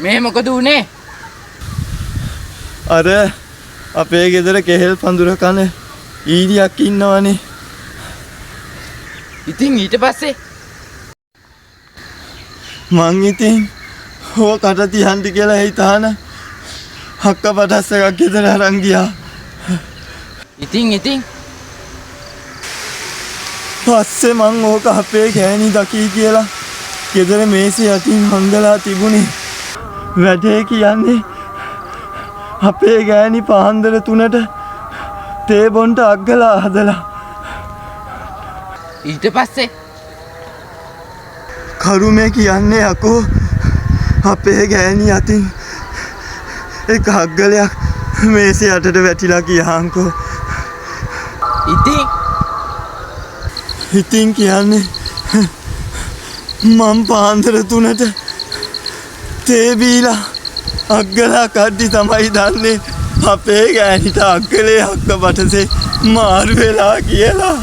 මේ මොකද උනේ? අර අපේ ගෙදර කෙහෙල් පඳුර කන ඊරියක් ඉන්නවනේ. ඉතින් ඊට පස්සේ මං ඉතින් කට තියන්ට කියලා හිතාන හක්ක පටස් එකක් ගෙදර අරන් ගියා. ඉතින් පස්සේ මං ඕක අපේ ගෑණි දකී කියලා ගෙදර මේසෙ යටින් හංගලා තිබුණේ. වැඩේ කියන්නේ අපේ ගෑණි පාන්දර 3ට තේ බොන්ට අග්ගලා හදලා. ඊට පස්සේ කරුමේ කියන්නේ අකෝ අපේ ගෑණි අතින් එක අග්ගලයක් මේසෙ යටට වැටිලා ගියාන්කෝ. ඉතින් කියන්නේ මම පාන්දර 3ට තේ බීලා අග්ගලා කඩ්ඩි තමයි දන්නේ අපේ ගෑණිට අග්ගලේ හක්ක බටසේ මාරු වෙලා කියලා.